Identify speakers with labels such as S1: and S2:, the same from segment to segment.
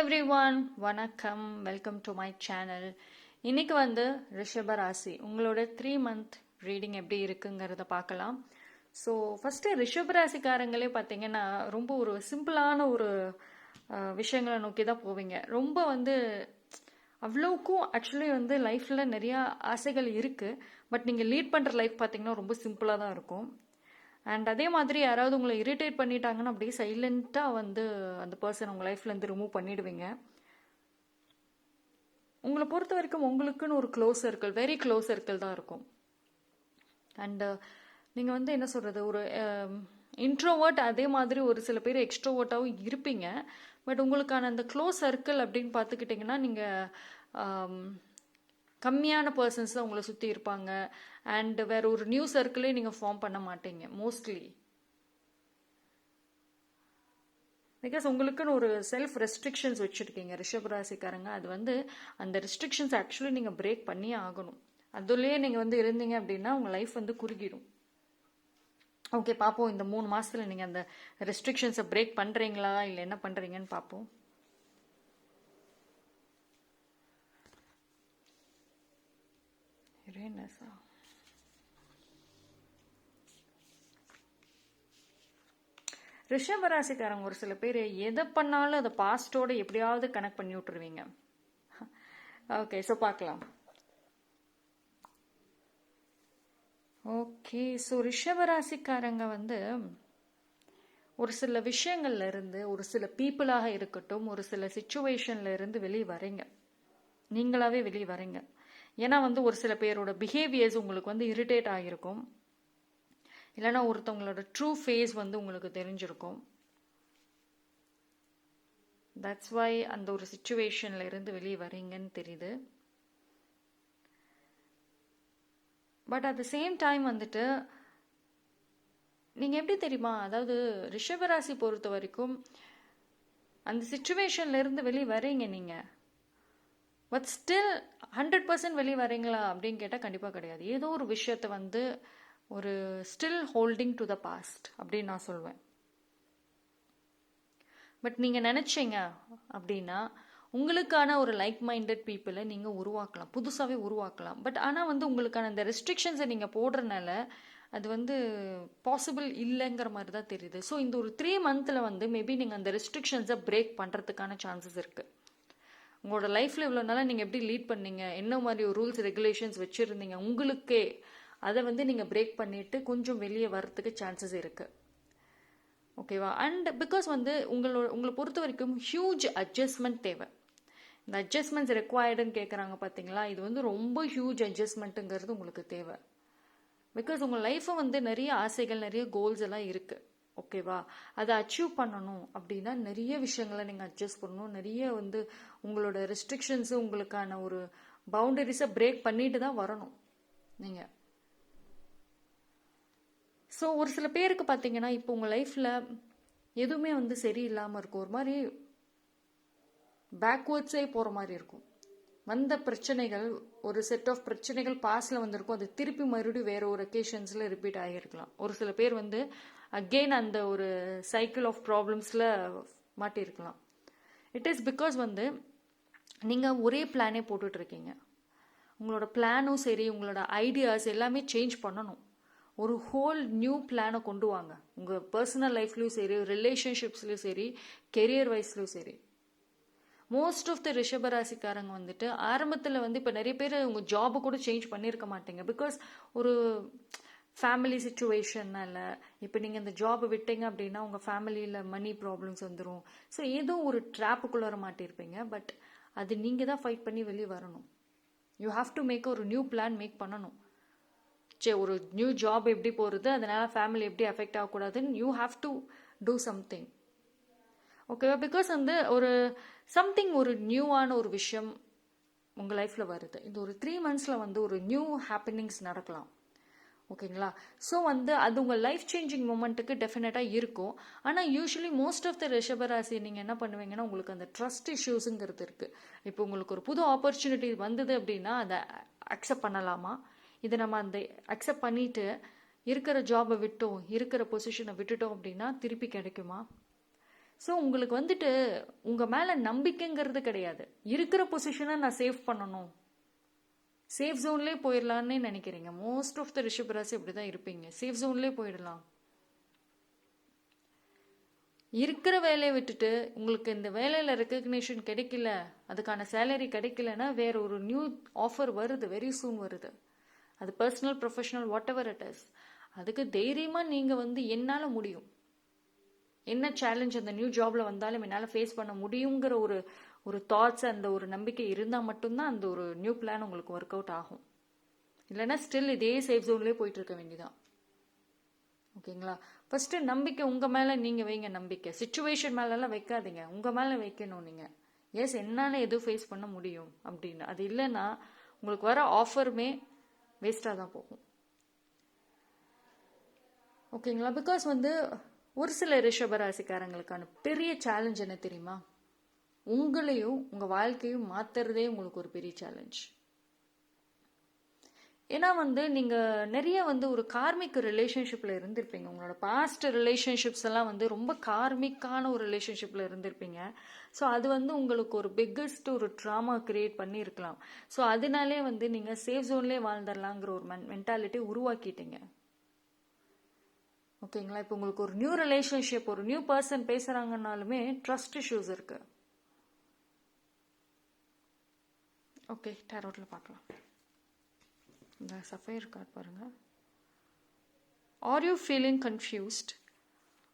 S1: Everyone, வணக்கம். Welcome to my channel. இன்னைக்கு ரிஷப ராசி உங்களோட 3 மந்த் ரீடிங் எப்படி இருக்குங்கிறத பார்க்கலாம். ஸோ ஃபஸ்ட்டு ரிஷப ராசிக்காரங்களே பார்த்தீங்கன்னா ரொம்ப ஒரு சிம்பிளான ஒரு விஷயங்களை நோக்கி தான் போவீங்க. ரொம்ப அவ்வளோக்கும் ஆக்சுவலி லைஃப்பில் நிறையா ஆசைகள் இருக்குது. பட் நீங்கள் லீட் பண்ணுற லைஃப் பார்த்தீங்கன்னா ரொம்ப சிம்பிளாக தான் இருக்கும். அண்ட் அதே மாதிரி யாராவது உங்களை இரிட்டேட் பண்ணிட்டாங்கன்னா அப்படியே சைலண்ட்டாக அந்த பர்சன் உங்கள் லைஃப்லேருந்து ரிமூவ் பண்ணிடுவீங்க. உங்களை பொறுத்த வரைக்கும் உங்களுக்குன்னு ஒரு close circle, very close circle தான் இருக்கும். அண்டு நீங்கள் என்ன சொல்கிறது, ஒரு இன்ட்ரோவர்ட், அதே மாதிரி ஒரு சில பேர் எக்ஸ்ட்ரோவர்ட்டாகவும் இருப்பீங்க. பட் உங்களுக்கான அந்த க்ளோஸ் சர்க்கிள் அப்படின்னு பார்த்துக்கிட்டிங்கன்னா நீங்கள் கம்மியான பர்சன்ஸ் தான் உங்களை சுற்றி இருப்பாங்க. அண்ட் வேற ஒரு நியூ சர்க்கிளே நீங்கள் ஃபார்ம் பண்ண மாட்டீங்க மோஸ்ட்லி. பிகாஸ் உங்களுக்குன்னு ஒரு செல்ஃப் ரெஸ்ட்ரிக்ஷன்ஸ் வச்சுருக்கீங்க ரிஷபராசிக்காரங்க. அது அந்த ரெஸ்ட்ரிக்ஷன்ஸ் ஆக்சுவலி நீங்கள் பிரேக் பண்ணியே ஆகணும். அதுலேயே நீங்கள் இருந்தீங்க அப்படின்னா உங்கள் லைஃப் குறுகிடும். ஓகே, பார்ப்போம் இந்த 3 மாதத்தில் நீங்கள் அந்த ரெஸ்ட்ரிக்ஷன்ஸை பிரேக் பண்ணுறீங்களா இல்லை என்ன பண்ணுறீங்கன்னு பார்ப்போம். ரிஷபராசிக்காரங்க ஒரு சில பேர் எதை பண்ணாலும் அதை பாஸ்டோட எப்படியாவது கனெக்ட் பண்ணி விட்டுருவீங்க. ஓகே, ஸோ பார்க்கலாம். ஓகே, ஸோ ரிஷபராசிக்காரங்க ஒரு சில விஷயங்கள்ல இருந்து, ஒரு சில பீப்புளாக இருக்கட்டும், ஒரு சில சிச்சுவேஷன்ல இருந்து வெளியே வரீங்க. நீங்களாவே வெளியே வரீங்க. ஏன்னா ஒரு சில பேரோட பிஹேவியர்ஸ் உங்களுக்கு இரிட்டேட் ஆகிருக்கும். இல்லைன்னா ஒருத்தவங்களோட ட்ரூ ஃபேஸ் உங்களுக்கு தெரிஞ்சிருக்கும். தட்ஸ் வை அந்த ஒரு சிச்சுவேஷன்ல இருந்து வெளியே வரீங்கன்னு தெரியுது. But at the same time நீங்க எப்படி தெரியுமா, அதாவது ரிஷபராசி பொறுத்த வரைக்கும் அந்த சிச்சுவேஷன்ல இருந்து வெளியே வரீங்க நீங்க. பட் ஸ்டில் 100% வெளியே வரீங்களா அப்படின்னு கேட்டால் கண்டிப்பாக கிடையாது. ஏதோ ஒரு விஷயத்தை ஒரு still holding to the past அப்படின்னு நான் சொல்வேன். பட் நீங்கள் நினச்சிங்க அப்படின்னா உங்களுக்கான ஒரு லைக் மைண்டட் பீப்புளை நீங்கள் உருவாக்கலாம், புதுசாகவே உருவாக்கலாம். பட் ஆனால் உங்களுக்கான அந்த ரெஸ்ட்ரிக்ஷன்ஸை நீங்கள் போடுறதுனால அது பாசிபிள் இல்லைங்கிற மாதிரி தான் தெரியுது. ஸோ இந்த ஒரு 3 மந்தில் மேபி நீங்கள் அந்த ரெஸ்ட்ரிக்ஷன்ஸை பிரேக் பண்ணுறதுக்கான சான்சஸ் இருக்குது. உங்களோட லைஃப்பில் இவ்வளோ நாளாக நீங்கள் எப்படி லீட் பண்ணீங்க, என்ன மாதிரி ஒரு ரூல்ஸ் ரெகுலேஷன்ஸ் வச்சுருந்தீங்க உங்களுக்கே, அதை நீங்கள் பிரேக் பண்ணிவிட்டு கொஞ்சம் வெளியே வர்றதுக்கு சான்சஸ் இருக்குது. ஓகேவா? அண்ட் பிகாஸ் உங்களை பொறுத்த வரைக்கும் ஹியூஜ் அட்ஜஸ்ட்மெண்ட் தேவை. இந்த அட்ஜஸ்ட்மெண்ட்ஸ் ரெக்வயர்டுன்னு கேட்குறாங்க பார்த்தீங்களா, இது ரொம்ப ஹியூஜ் அட்ஜஸ்ட்மெண்ட்டுங்கிறது உங்களுக்கு தேவை. பிகாஸ் உங்கள் லைஃப்பை நிறைய ஆசைகள், நிறைய கோல்ஸ் எல்லாம் இருக்குது. ஓகேவா? அதை அச்சீவ் பண்ணணும் அப்படின்னா நிறைய விஷயங்களை நீங்கள் அட்ஜஸ்ட் பண்ணணும். நிறைய உங்களோட ரெஸ்ட்ரிக்ஷன்ஸு, உங்களுக்கான ஒரு பவுண்டரிஸை பிரேக் பண்ணிட்டு தான் வரணும் நீங்கள். ஸோ ஒரு சில பேருக்கு பார்த்தீங்கன்னா இப்போ உங்கள் லைஃப்பில் எதுவுமே சரியில்லாமல் இருக்கும். ஒரு மாதிரி பேக்வேர்ட்ஸே போகிற மாதிரி இருக்கும். வந்த பிரச்சனைகள், ஒரு செட் ஆஃப் பிரச்சனைகள் பாஸ்டில் வந்திருக்கும், அது திருப்பி மறுபடியும் வேற ஒரு ஒகேஷன்ஸில் ரிப்பீட் ஆகியிருக்கலாம். ஒரு சில பேர் அகெயின் அந்த ஒரு சைக்கிள் ஆஃப் ப்ராப்ளம்ஸில் மாட்டியிருக்கலாம். இட் இஸ் பிகாஸ் நீங்கள் ஒரே பிளானே போட்டுட்ருக்கீங்க. உங்களோட பிளானும் சரி, உங்களோட ஐடியாஸ் எல்லாமே சேஞ்ச் பண்ணணும். ஒரு ஹோல் நியூ பிளானை கொண்டு வாங்க. உங்கள் பர்சனல் லைஃப்லையும் சரி, ரிலேஷன்ஷிப்ஸ்லையும் சரி, கெரியர் வைஸ்லையும் சரி. மோஸ்ட் ஆஃப் த ரிஷபராசிக்காரங்க ஆரம்பத்தில் இப்போ நிறைய பேர் உங்கள் ஜாபை கூட சேஞ்ச் பண்ணியிருக்க மாட்டீங்க. பிகாஸ் ஒரு ஃபேமிலி சிச்சுவேஷன்னால இப்போ நீங்கள் இந்த ஜாபை விட்டீங்க அப்படின்னா உங்கள் ஃபேமிலியில் மணி ப்ராப்ளம்ஸ் வந்துடும். ஸோ ஏதோ ஒரு ட்ராப்புக்குள்ளார மாட்டியிருப்பீங்க. பட் அது நீங்கள் தான் ஃபைட் பண்ணி வெளியே வரணும். யூ ஹாவ் டு மேக் ஒரு நியூ பிளான் மேக் பண்ணணும். சரி, ஒரு நியூ ஜாப் எப்படி போகிறது, அதனால் ஃபேமிலி எப்படி அஃபெக்ட் ஆகக்கூடாதுன்னு you have to do something. ஓகேவா? பிகாஸ் ஒரு சம்திங், ஒரு நியூவான ஒரு விஷயம் உங்கள் லைஃப்பில் வருது. இந்த ஒரு 3 மந்த்ஸில் ஒரு நியூ ஹாப்பனிங்ஸ் நடக்கலாம். ஓகேங்களா? ஸோ அது உங்கள் லைஃப் சேஞ்சிங் மூமெண்ட்டுக்கு டெஃபினட்டாக இருக்கும். ஆனால் யூஸ்வலி மோஸ்ட் ஆஃப் த ரிஷபராசி நீங்கள் என்ன பண்ணுவீங்கன்னா உங்களுக்கு அந்த ட்ரஸ்ட் இஷ்யூஸுங்கிறது இருக்குது. இப்போ உங்களுக்கு ஒரு புது ஆப்பர்ச்சுனிட்டி வந்தது அப்படின்னா அதை அக்செப்ட் பண்ணலாமா, இதை நம்ம அந்த அக்செப்ட் பண்ணிட்டு இருக்கிற ஜாபை விட்டோம், இருக்கிற பொசிஷனை விட்டுட்டோம் அப்படின்னா திருப்பி கிடைக்குமா? ஸோ உங்களுக்கு வந்துட்டு உங்கள் மேலே நம்பிக்கைங்கிறது கிடையாது. இருக்கிற பொசிஷனை நான் சேவ் பண்ணணும், சேஃப் ஜோன்லேயே போயிடலான்னு நினைக்கிறீங்க. மோஸ்ட் ஆஃப் த ரிஷபராசி அப்படி தான் இருப்பீங்க. சேஃப் ஜோன்லேயே போயிடலாம். இருக்கிற வேலையை விட்டுட்டு உங்களுக்கு இந்த வேலையில் ரெக்கக்னேஷன் கிடைக்கல, அதுக்கான சேலரி கிடைக்கலன்னா வேற ஒரு நியூ ஆஃபர் வருது, வெரி சூன் வருது. அது personal professional what ever it is. அதுக்கு தைரியமாக நீங்கள் வந்து என்னால் முடியும், என்ன சேலஞ்ச் அந்த நியூ ஜாப்ல வந்தாலும் என்னால் ஃபேஸ் பண்ண முடியுங்கிற ஒரு தாட்ஸ், அந்த ஒரு நம்பிக்கை இருந்தால் மட்டும்தான் அந்த ஒரு நியூ பிளான் உங்களுக்கு ஒர்க் அவுட் ஆகும். இல்லைன்னா ஸ்டில் இதே சேஃப் ஜோன்லேயே போயிட்டு இருக்க வேண்டியதான். ஓகேங்களா? ஃபர்ஸ்ட் நம்பிக்கை உங்கள் மேலே நீங்கள் வைங்க. நம்பிக்கை சிச்சுவேஷன் மேலெல்லாம் வைக்காதீங்க, உங்கள் மேலே வைக்கணும் நீங்கள். எஸ், என்னால் எதுவும் ஃபேஸ் பண்ண முடியும் அப்படின்னு. அது இல்லைன்னா உங்களுக்கு வர ஆஃபருமே வேஸ்ட்டாக தான் போகும். ஓகேங்களா? பிகாஸ் வந்து ஒரு சில ரிஷபராசிக்காரங்களுக்கான பெரிய சேலஞ்ச் என்ன தெரியுமா? உங்களையும் உங்கள் வாழ்க்கையும் மாற்றுறதே உங்களுக்கு ஒரு பெரிய சேலஞ்ச். ஏன்னா வந்து நீங்கள் நிறைய வந்து ஒரு கார்மிக் ரிலேஷன்ஷிப்பில் இருந்திருப்பீங்க. உங்களோட பாஸ்ட் ரிலேஷன்ஷிப்ஸ் எல்லாம் வந்து ரொம்ப கார்மிக்கான ஒரு ரிலேஷன்ஷிப்பில் இருந்திருப்பீங்க. ஸோ அது வந்து உங்களுக்கு ஒரு பிக்கஸ்ட் ஒரு ட்ராமா கிரியேட் பண்ணியிருக்கலாம். ஸோ அதனாலே வந்து நீங்கள் சேஃப் ஜோன்லேயே வாழ்ந்துடலாங்கிற ஒரு மென்டாலிட்டி உருவாக்கிட்டீங்க. ஓகேங்களா? இப்போ உங்களுக்கு ஒரு நியூ ரிலேஷன்ஷிப், ஒரு நியூ பர்சன் பேசுகிறாங்கன்னாலுமே ட்ரஸ்ட் இஷ்யூஸ் இருக்கு. ஓகே, டேரோட்டில் பார்க்கலாம். இந்த சஃபயர் கார்டு பாருங்க. Are you feeling confused?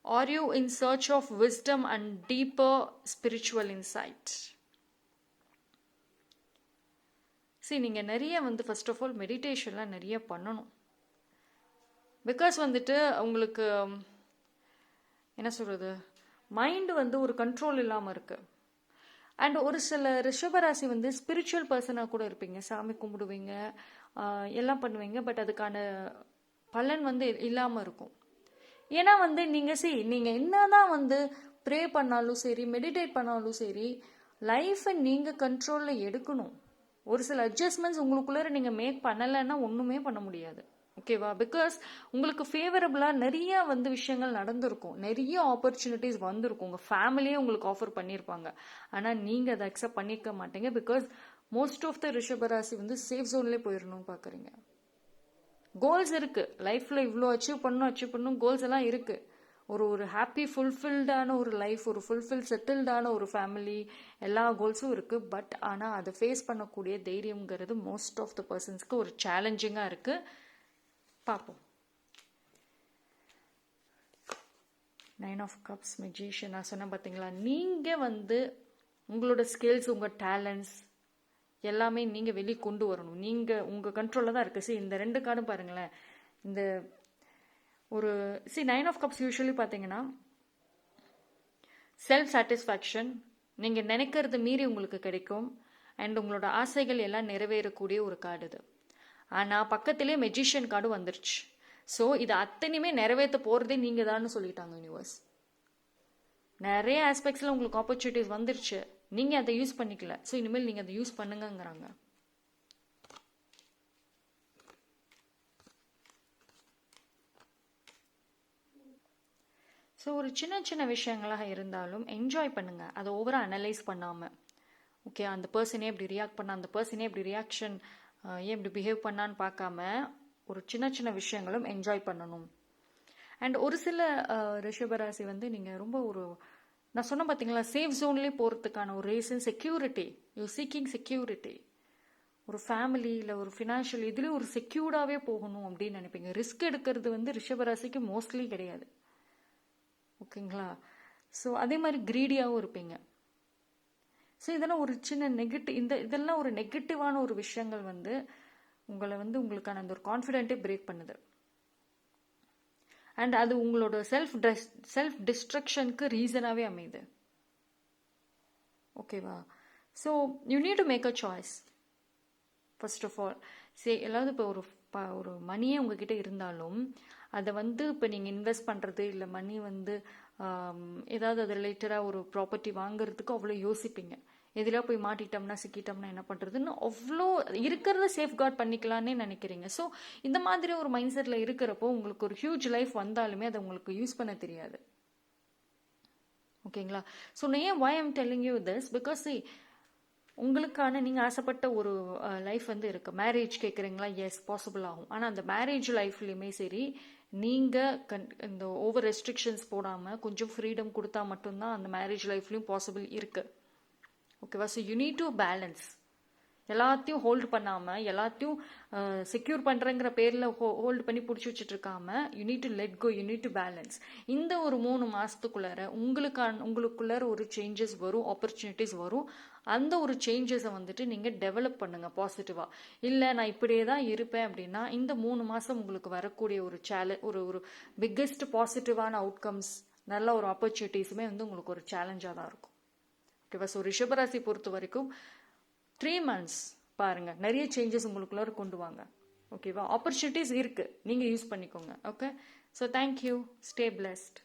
S1: Are you in search of wisdom and deeper spiritual insight? சரி, நீங்கள் நிறைய வந்து ஃபர்ஸ்ட் ஆஃப் ஆல் மெடிடேஷன்லாம் நிறைய பண்ணணும். பிகாஸ் வந்துட்டு உங்களுக்கு என்ன சொல்கிறது, மைண்டு வந்து ஒரு கண்ட்ரோல் இல்லாமல் இருக்குது. அண்ட் ஒரு சில ரிஷபராசி வந்து ஸ்பிரிச்சுவல் பர்சனாக கூட இருப்பீங்க, சாமி கும்பிடுவீங்க, எல்லாம் பண்ணுவீங்க. பட் அதுக்கான பலன் வந்து இல்லாமல் இருக்கும். ஏன்னா வந்து நீங்கள் என்னதான் வந்து ப்ரே பண்ணாலும் சரி, மெடிடேட் பண்ணாலும் சரி, லைஃப்பை நீங்கள் கண்ட்ரோலில் எடுக்கணும். ஒரு சில அட்ஜஸ்ட்மெண்ட்ஸ் உங்களுக்குள்ளே நீங்கள் மேக் பண்ணலைன்னா ஒன்றுமே பண்ண முடியாது. ஓகேவா? பிகாஸ் உங்களுக்கு ஃபேவரபுளாக நிறைய வந்து விஷயங்கள் நடந்திருக்கும், நிறைய ஆப்பர்ச்சுனிட்டிஸ் வந்திருக்கும், உங்கள் ஃபேமிலியே உங்களுக்கு ஆஃபர் பண்ணியிருப்பாங்க. ஆனால் நீங்கள் அதை அக்செப்ட் பண்ணிக்க மாட்டீங்க. பிகாஸ் மோஸ்ட் ஆஃப் த ரிஷபராசி வந்து சேஃப் ஜோன்லேயே போயிடணும்னு பார்க்குறீங்க. கோல்ஸ் இருக்குது லைஃப்பில், இவ்வளோ அச்சீவ் பண்ணணும் கோல்ஸ் எல்லாம் இருக்குது. ஒரு ஹாப்பி ஃபுல்ஃபில்டான ஒரு லைஃப், ஒரு செட்டில்டான ஒரு ஃபேமிலி, எல்லா கோல்ஸும் இருக்குது. பட் ஆனால் அதை ஃபேஸ் பண்ணக்கூடிய தைரியங்கிறது மோஸ்ட் ஆஃப் த பர்சன்ஸ்க்கு ஒரு சேலஞ்சிங்காக இருக்குது. பார்ப்போம். 9 of Cups, Magician. நான் சொன்னேன் பார்த்தீங்களா, நீங்கள் வந்து உங்களோட ஸ்கில்ஸ், உங்கள் டேலண்ட்ஸ் எல்லாமே நீங்கள் வெளியே கொண்டு வரணும். நீங்கள் உங்கள் கண்ட்ரோலில் தான் இருக்குது. இந்த 2 கார்டும் பாருங்களேன். இந்த ஒரு 9 of Cups யூஸ்வலி பார்த்தீங்கன்னா செல்ஃப் சாட்டிஸ்ஃபேக்ஷன், நீங்கள் நினைக்கிறது மீறி உங்களுக்கு கிடைக்கும். அண்ட் உங்களோட ஆசைகள் எல்லாம் நிறைவேறக்கூடிய ஒரு கார்டு இது. ஆனால் பக்கத்திலே மெஜிஷியன் கார்டு வந்துருச்சு. ஸோ இது அத்தனையுமே நிறைவேற்ற போகிறதே நீங்கள் தான் சொல்லிட்டாங்க யூனிவர்ஸ். நிறைய ஆஸ்பெக்ட்ஸில் உங்களுக்கு ஆப்பர்ச்சுனிட்டிஸ் வந்துருச்சு, நீங்கள் அதை யூஸ் பண்ணிக்கல. ஸோ இனிமேல் நீங்கள் அதை யூஸ் பண்ணுங்கங்கிறாங்க. ஸோ ஒரு சின்ன சின்ன விஷயங்களாக இருந்தாலும் என்ஜாய் பண்ணுங்கள், அதை ஓவராக அனலைஸ் பண்ணாமல். ஓகே, அந்த பர்சனே இப்படி ரியாக்ட் பண்ண, அந்த பர்சனே இப்படி ரியாக்ஷன் ஏன் இப்படி பிஹேவ் பண்ணான்னு பார்க்காம ஒரு சின்ன சின்ன விஷயங்களும் என்ஜாய் பண்ணணும். அண்ட் ஒரு சில ரிஷபராசி வந்து நீங்கள் ரொம்ப நான் சொன்ன பார்த்தீங்களா, சேஃப் ஜோன்லேயே போகிறதுக்கான ஒரு reason security. You seeking security. ஒரு ஃபேமிலி இல்லை ஒரு ஃபினான்ஷியல் இதுலேயும் ஒரு செக்யூர்டாகவே போகணும் அப்படின்னு நினைப்பீங்க. ரிஸ்க் எடுக்கிறது வந்து ரிஷபராசிக்கு மோஸ்ட்லி கிடையாது. ஓகேங்களா? ஸோ அதே மாதிரி கிரீடியாகவும் இருப்பீங்க. ஸோ இதெல்லாம் ஒரு சின்ன இதெல்லாம் ஒரு நெகட்டிவான ஒரு விஷயங்கள் வந்து உங்களை வந்து உங்களுக்கான அந்த ஒரு கான்ஃபிடென்ட்டே பிரேக் பண்ணுது. அண்ட் அது உங்களோட செல்ஃப் டிஸ்ட்ரக்ஷனுக்கு ரீசனாகவே அமையுது. ஓகேவா? So you need to make a choice. First of all எல்லாவது இப்போ ஒரு மணியே உங்ககிட்ட இருந்தாலும் அதை வந்து இப்போ நீங்கள் இன்வெஸ்ட் பண்ணுறது இல்லை மணி வந்து ஏதாவது அது ரிலேட்டடாக ஒரு ப்ராப்பர்ட்டி வாங்குறதுக்கு அவ்வளோ யோசிப்பீங்க. எதில் போய் மாட்டிட்டோம்னா சிக்கிட்டோம்னா என்ன பண்ணுறதுன்னு அவ்வளோ இருக்கிறத சேஃப்கார்ட் பண்ணிக்கலான்னே நினைக்கிறீங்க. ஸோ இந்த மாதிரி ஒரு மைண்ட் செட்டில் இருக்கிறப்போ உங்களுக்கு ஒரு ஹியூஜ் லைஃப் வந்தாலுமே அதை உங்களுக்கு யூஸ் பண்ண தெரியாது. ஓகேங்களா? ஸோ ஏன் why I'm telling you this, because see, உங்களுக்கான நீங்கள் ஆசைப்பட்ட ஒரு லைஃப் வந்து இருக்கு. மேரேஜ் கேட்குறீங்களா? எஸ், பாசிபிள் ஆகும். ஆனால் அந்த மேரேஜ் லைஃப்லையுமே சரி, நீங்கள் இந்த ஓவர் ரெஸ்ட்ரிக்ஷன்ஸ் போடாமல் கொஞ்சம் ஃப்ரீடம் கொடுத்தா மட்டும்தான் அந்த மேரேஜ் லைஃப்லையும் பாசிபிள் இருக்கு. ஓகேவா? So you need to balance. எல்லாத்தையும் ஹோல்டு பண்ணாமல், எல்லாத்தையும் செக்யூர் பண்ணுறங்கிற பேரில் ஹோல்டு பண்ணி பிடிச்சி வச்சுட்டு இருக்காம, you need to let go, you need to balance. இந்த ஒரு 3 மாதத்துக்குள்ளார உங்களுக்குள்ளார ஒரு சேஞ்சஸ் வரும், ஆப்பர்ச்சுனிட்டிஸ் வரும். அந்த ஒரு சேஞ்சஸை வந்துட்டு நீங்கள் டெவலப் பண்ணுங்கள் பாசிட்டிவாக. இல்லை நான் இப்படியே தான் இருப்பேன் அப்படின்னா, இந்த 3 மாதம் உங்களுக்கு வரக்கூடிய ஒரு ஒரு பிக்கெஸ்ட் பாசிட்டிவான அவுட்கம்ஸ், நல்ல ஒரு ஆப்பர்ச்சுனிட்டிஸுமே வந்து உங்களுக்கு ஒரு சேலஞ்சாக தான் இருக்கும். ஓகேவா? ஸோ ரிஷபராசி பொறுத்த வரைக்கும் 3 months பாருங்க, நிறைய சேஞ்சஸ் உங்களுக்குள்ளார கொண்டு வாங்க. ஓகேவா? ஆப்பர்ச்சுனிட்டிஸ் இருக்கு, நீங்க யூஸ் பண்ணிக்கோங்க. Okay, so thank you, stay blessed.